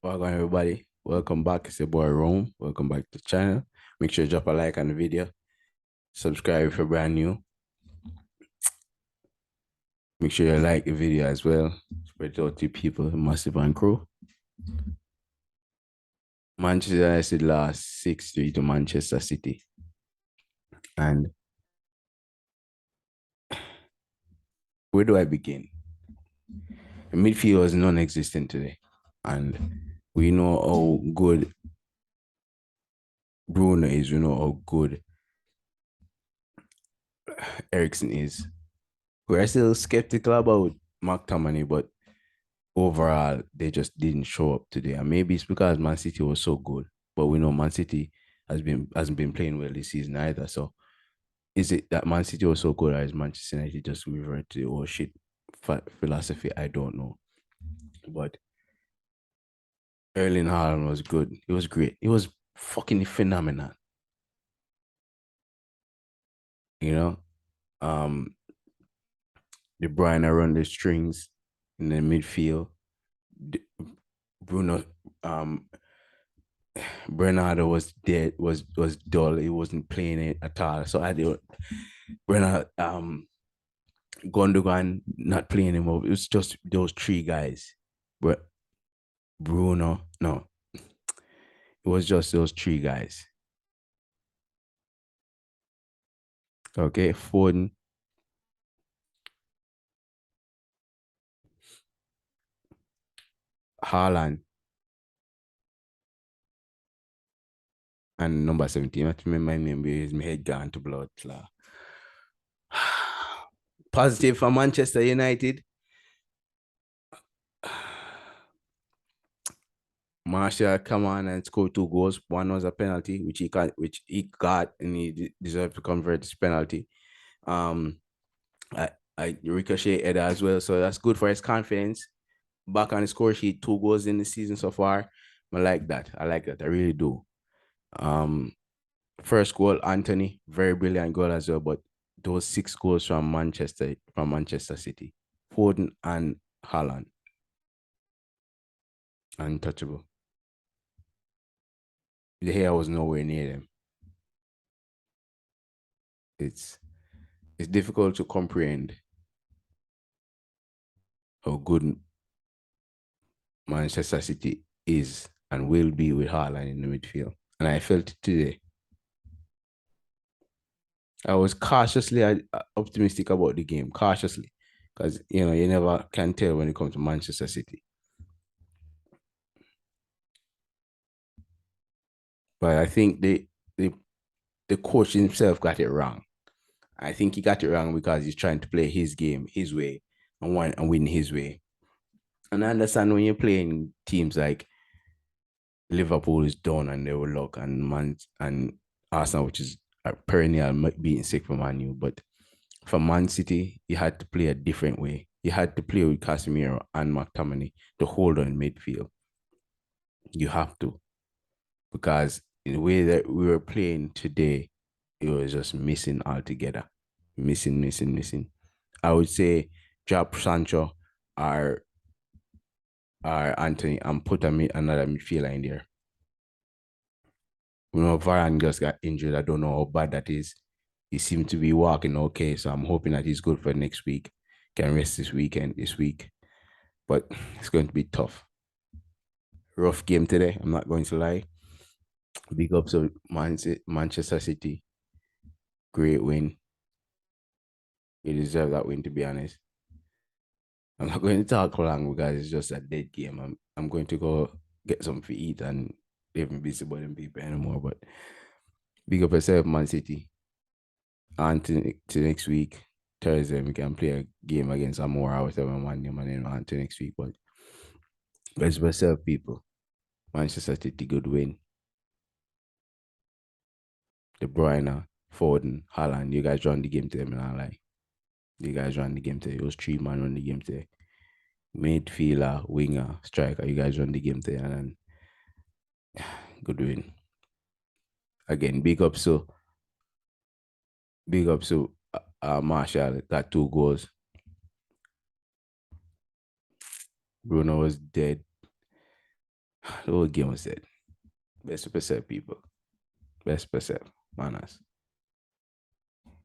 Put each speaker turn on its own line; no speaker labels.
Welcome everybody. Welcome back. It's your boy Rome. Welcome back to the channel. Make sure you drop a like on the video. Subscribe if you're brand new. Make sure you like the video as well. Spread it out to people, massive and crew. Manchester United lost 6-3 to Manchester City. And where do I begin? The midfield was non-existent today. And we know how good Bruno is. We know how good Ericsson is. We're still skeptical about McTominay, but overall, they just didn't show up today. And maybe it's because Man City was so good. But we know Man City hasn't been playing well this season either. So is it that Man City was so good, or is Manchester United just revert to the oh shit philosophy? I don't know. But Erling Haaland was good. It was great. It was fucking phenomenal. You know? Um the Bryne around the strings in the midfield. Bruno Bernardo was dead, was dull. He wasn't playing it at all. So I did Bernardo Gondogan not playing him up. It was just those three guys. But Bruno, no. It was just those three guys. Okay, Foden, Haaland, and number 17. I remember my name is my head gone to blood. Positive for Manchester United. Martial come on and score 2 goals. One was a penalty, which he got, and he deserved to convert this penalty. Um, I, Ricochet header as well, so that's good for his confidence. Back on the score sheet, 2 goals in the season so far. I like that. I like that. I really do. Um, First goal, Anthony, very brilliant goal as well. But those 6 goals from Manchester City, Foden and Haaland, untouchable. The hair was nowhere near them. It's it's difficult to comprehend how good Manchester City is and will be with Haaland in the midfield. And I felt it today. I was cautiously optimistic about the game, cautiously, because you never can tell when it comes to Manchester City. But I think the the coach himself got it wrong. I think he got it wrong because he's trying to play his game his way and win his way. And I understand when you're playing teams like Liverpool is done and they will look and Arsenal, which is a perennial being sick for Man U. But for Man City, you had to play a different way. You had to play with Casemiro and McTominay to hold on midfield. You have to, because in the way that we were playing today, it was just missing altogether. Missing, missing, missing. I would say drop Sancho or Anthony and put another midfielder in there. Varane just got injured. I don't know how bad that is. He seemed to be walking okay, so I'm hoping that he's good for next week. Can rest this week. But it's going to be tough. Rough game today, I'm not going to lie. Big ups to Manchester City. Great win. You deserve that win, to be honest. I'm not going to talk long because it's just a dead game. I'm going to go get something to eat and even busy about them people anymore. But big up yourself, Man City. And to next week, Thursday, we can play a game against Amora or whatever man name and then on to next week. But best yourself, people. Manchester City, good win. De Bruyne, Foden, Haaland, you guys run the game today, man. I like. You guys run the game today. It was 3 man run the game today. Midfielder, winger, striker. You guys run the game today, and then good win. Again, big up so Marshall got 2 goals. Bruno was dead. whole game was dead. Best percent, people. Best percent. Manaz.